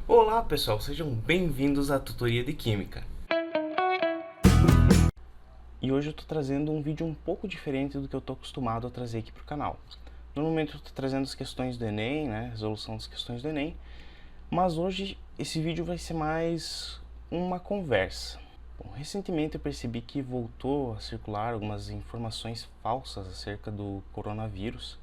Olá pessoal, sejam bem-vindos à tutoria de Química. E hoje eu estou trazendo um vídeo um pouco diferente do que eu estou acostumado a trazer aqui para o canal. Normalmente eu estou trazendo as questões do Enem, resolução das questões do Enem, mas hoje esse vídeo vai ser mais uma conversa. Bom, recentemente eu percebi que voltou a circular algumas informações falsas acerca do coronavírus,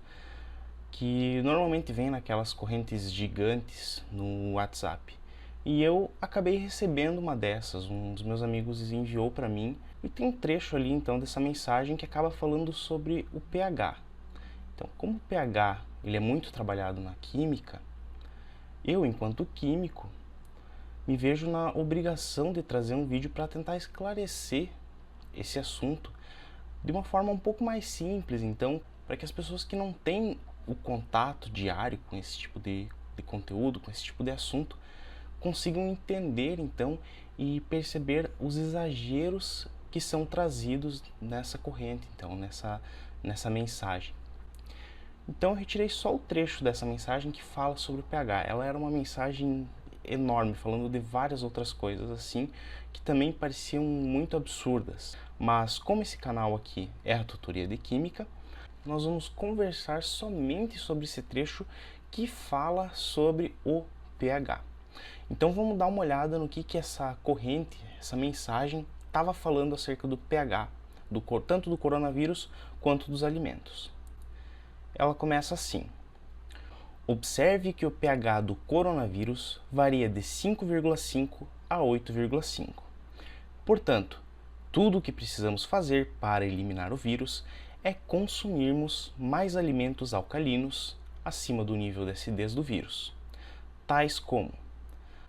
que normalmente vem naquelas correntes gigantes no WhatsApp. E eu acabei recebendo uma dessas, um dos meus amigos enviou para mim, e tem um trecho ali então dessa mensagem que acaba falando sobre o pH. Então, como o pH ele é muito trabalhado na química, eu, enquanto químico, me vejo na obrigação de trazer um vídeo para tentar esclarecer esse assunto de uma forma um pouco mais simples, então, para que as pessoas que não têm o contato diário com esse tipo de conteúdo, com esse tipo de assunto, consigam entender então e perceber os exageros que são trazidos nessa corrente, então nessa mensagem. Então eu retirei só o trecho dessa mensagem que fala sobre o pH. Ela era uma mensagem enorme, falando de várias outras coisas assim, que também pareciam muito absurdas. Mas como esse canal aqui é a tutoria de Química, nós vamos conversar somente sobre esse trecho que fala sobre o pH. Então vamos dar uma olhada no que essa corrente, essa mensagem, estava falando acerca do pH, tanto do coronavírus quanto dos alimentos. Ela começa assim: observe que o pH do coronavírus varia de 5,5 a 8,5. Portanto, tudo o que precisamos fazer para eliminar o vírus é consumirmos mais alimentos alcalinos acima do nível de acidez do vírus, tais como.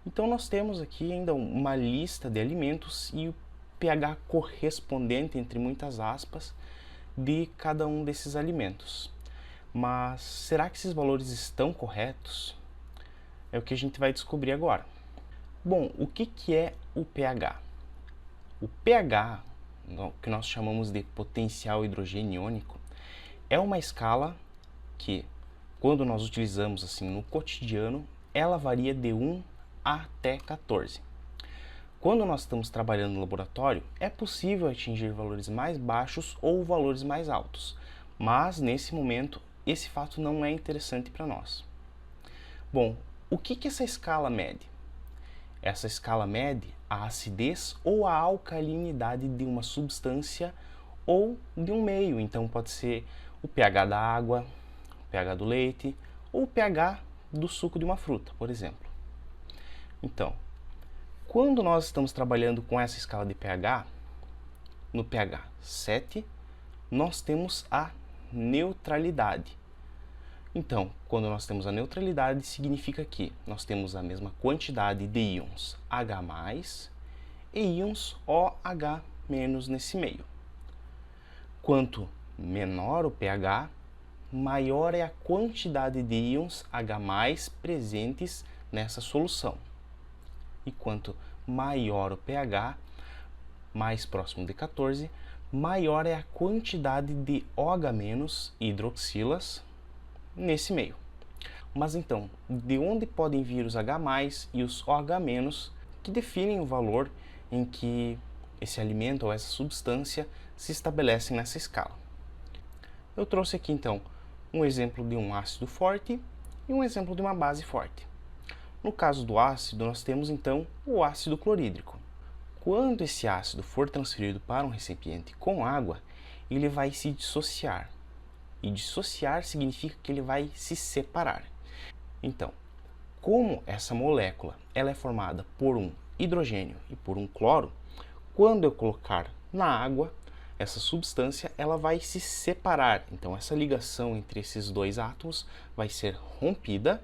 Então nós temos aqui ainda uma lista de alimentos e o pH correspondente, entre muitas aspas, de cada um desses alimentos. Mas será que esses valores estão corretos? É o que a gente vai descobrir agora. Bom, o que é o pH? O pH, que nós chamamos de potencial hidrogênio iônico, é uma escala que, quando nós utilizamos assim no cotidiano, ela varia de 1 até 14. Quando nós estamos trabalhando no laboratório, é possível atingir valores mais baixos ou valores mais altos, mas nesse momento esse fato não é interessante para nós. Bom, o que essa escala mede? Essa escala mede a acidez ou a alcalinidade de uma substância ou de um meio. Então pode ser o pH da água, o pH do leite ou o pH do suco de uma fruta, por exemplo. Então, quando nós estamos trabalhando com essa escala de pH, no pH 7, nós temos a neutralidade. Então, quando nós temos a neutralidade, significa que nós temos a mesma quantidade de íons H+, e íons OH- nesse meio. Quanto menor o pH, maior é a quantidade de íons H+ presentes nessa solução. E quanto maior o pH, mais próximo de 14, maior é a quantidade de OH- hidroxilas nesse meio. Mas então, de onde podem vir os H+ e os OH- que definem o valor em que esse alimento ou essa substância se estabelecem nessa escala? Eu trouxe aqui então um exemplo de um ácido forte e um exemplo de uma base forte. No caso do ácido, nós temos então o ácido clorídrico. Quando esse ácido for transferido para um recipiente com água, ele vai se dissociar. E dissociar significa que ele vai se separar. Então, como essa molécula ela é formada por um hidrogênio e por um cloro, quando eu colocar na água, essa substância ela vai se separar. Então, essa ligação entre esses dois átomos vai ser rompida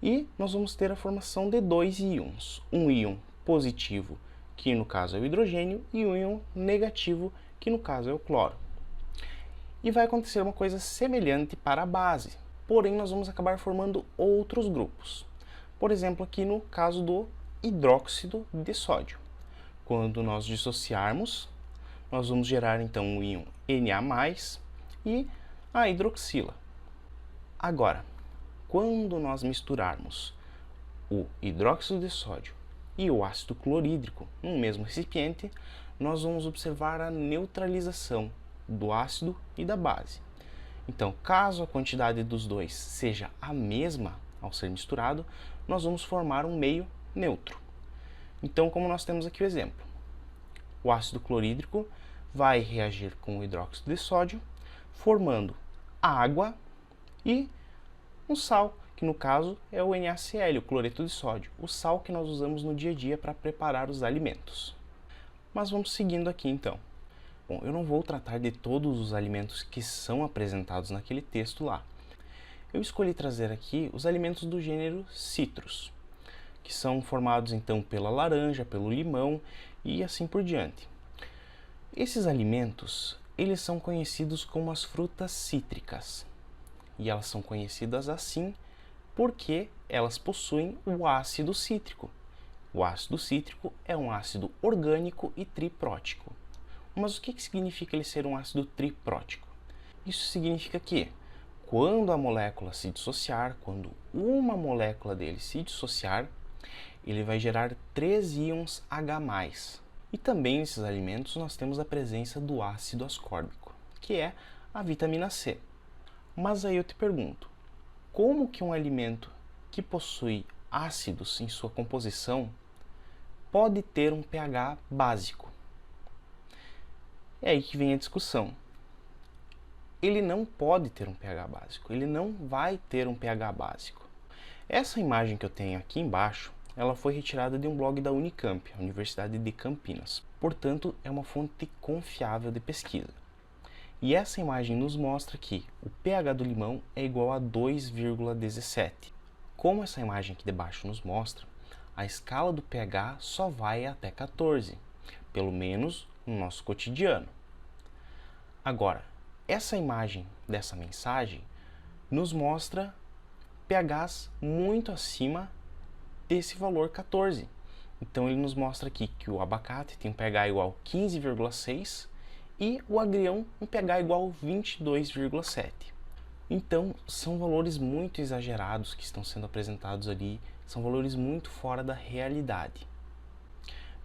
e nós vamos ter a formação de dois íons. Um íon positivo, que no caso é o hidrogênio, e um íon negativo, que no caso é o cloro. E vai acontecer uma coisa semelhante para a base, porém nós vamos acabar formando outros grupos. Por exemplo, aqui no caso do hidróxido de sódio. Quando nós dissociarmos, nós vamos gerar então o íon Na+, e a hidroxila. Agora, quando nós misturarmos o hidróxido de sódio e o ácido clorídrico no mesmo recipiente, nós vamos observar a neutralização do ácido e da base. Então, caso a quantidade dos dois seja a mesma ao ser misturado, nós vamos formar um meio neutro. Então, como nós temos aqui o exemplo, o ácido clorídrico vai reagir com o hidróxido de sódio, formando água e um sal, que no caso é o NaCl, o cloreto de sódio, o sal que nós usamos no dia a dia para preparar os alimentos. Mas vamos seguindo aqui então. Bom, eu não vou tratar de todos os alimentos que são apresentados naquele texto lá. Eu escolhi trazer aqui os alimentos do gênero citros, que são formados então pela laranja, pelo limão e assim por diante. Esses alimentos, eles são conhecidos como as frutas cítricas. E elas são conhecidas assim porque elas possuem o ácido cítrico. O ácido cítrico é um ácido orgânico e triprótico. Mas o que significa ele ser um ácido triprótico? Isso significa que, quando a molécula se dissociar, quando uma molécula dele se dissociar, ele vai gerar 3 íons H+. E também nesses alimentos nós temos a presença do ácido ascórbico, que é a vitamina C. Mas aí eu te pergunto, como que um alimento que possui ácidos em sua composição pode ter um pH básico? É aí que vem a discussão. Ele não pode ter um pH básico, ele não vai ter um pH básico. Essa imagem que eu tenho aqui embaixo, ela foi retirada de um blog da Unicamp, a Universidade de Campinas. Portanto, é uma fonte confiável de pesquisa. E essa imagem nos mostra que o pH do limão é igual a 2,17. Como essa imagem aqui de baixo nos mostra, a escala do pH só vai até 14, pelo menos no nosso cotidiano. Agora, essa imagem dessa mensagem nos mostra pHs muito acima desse valor 14. Então ele nos mostra aqui que o abacate tem um pH igual a 15,6 e o agrião um pH igual a 22,7. Então são valores muito exagerados que estão sendo apresentados ali, são valores muito fora da realidade.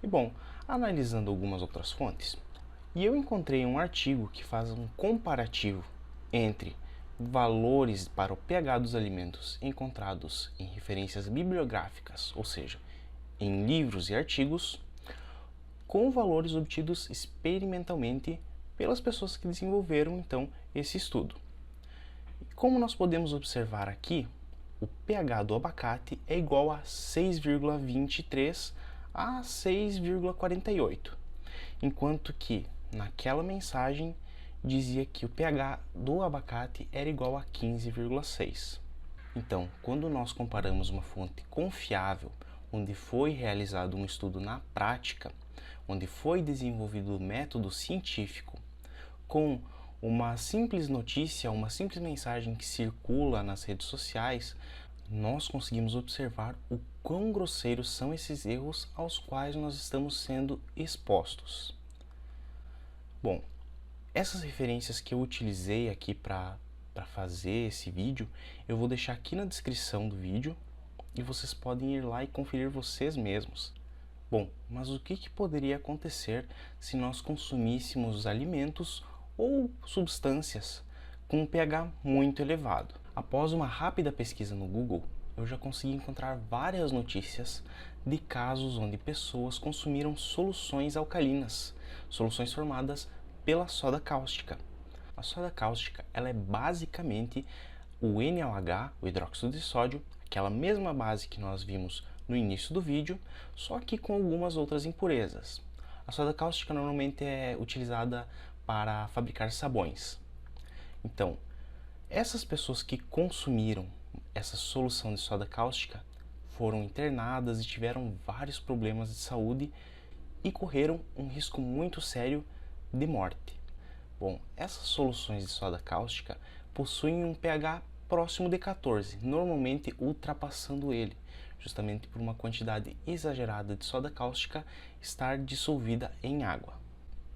E bom, analisando algumas outras fontes, e eu encontrei um artigo que faz um comparativo entre valores para o pH dos alimentos encontrados em referências bibliográficas, ou seja, em livros e artigos, com valores obtidos experimentalmente pelas pessoas que desenvolveram então esse estudo. Como nós podemos observar aqui, o pH do abacate é igual a 6,23 a 6,48, enquanto que naquela mensagem dizia que o pH do abacate era igual a 15,6. Então, quando nós comparamos uma fonte confiável, onde foi realizado um estudo na prática, onde foi desenvolvido um método científico, com uma simples notícia, uma simples mensagem que circula nas redes sociais, nós conseguimos observar o quão grosseiros são esses erros aos quais nós estamos sendo expostos. Bom, essas referências que eu utilizei aqui para fazer esse vídeo, eu vou deixar aqui na descrição do vídeo e vocês podem ir lá e conferir vocês mesmos. Bom, mas o que poderia acontecer se nós consumíssemos alimentos ou substâncias com um pH muito elevado? Após uma rápida pesquisa no Google, eu já consegui encontrar várias notícias de casos onde pessoas consumiram soluções alcalinas, soluções formadas pela soda cáustica. A soda cáustica, ela é basicamente o NaOH, o hidróxido de sódio, aquela mesma base que nós vimos no início do vídeo, só que com algumas outras impurezas. A soda cáustica normalmente é utilizada para fabricar sabões. Então, essas pessoas que consumiram essa solução de soda cáustica foram internadas e tiveram vários problemas de saúde e correram um risco muito sério de morte. Bom, essas soluções de soda cáustica possuem um pH próximo de 14, normalmente ultrapassando ele, justamente por uma quantidade exagerada de soda cáustica estar dissolvida em água.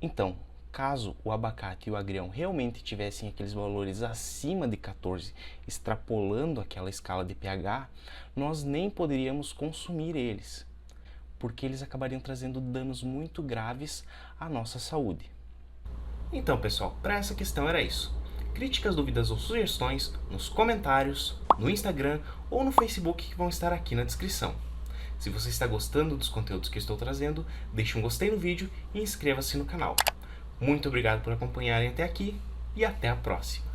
Então, caso o abacate e o agrião realmente tivessem aqueles valores acima de 14, extrapolando aquela escala de pH, nós nem poderíamos consumir eles, porque eles acabariam trazendo danos muito graves à nossa saúde. Então, pessoal, para essa questão era isso. Críticas, dúvidas ou sugestões nos comentários, no Instagram ou no Facebook que vão estar aqui na descrição. Se você está gostando dos conteúdos que estou trazendo, deixe um gostei no vídeo e inscreva-se no canal. Muito obrigado por acompanharem até aqui e até a próxima!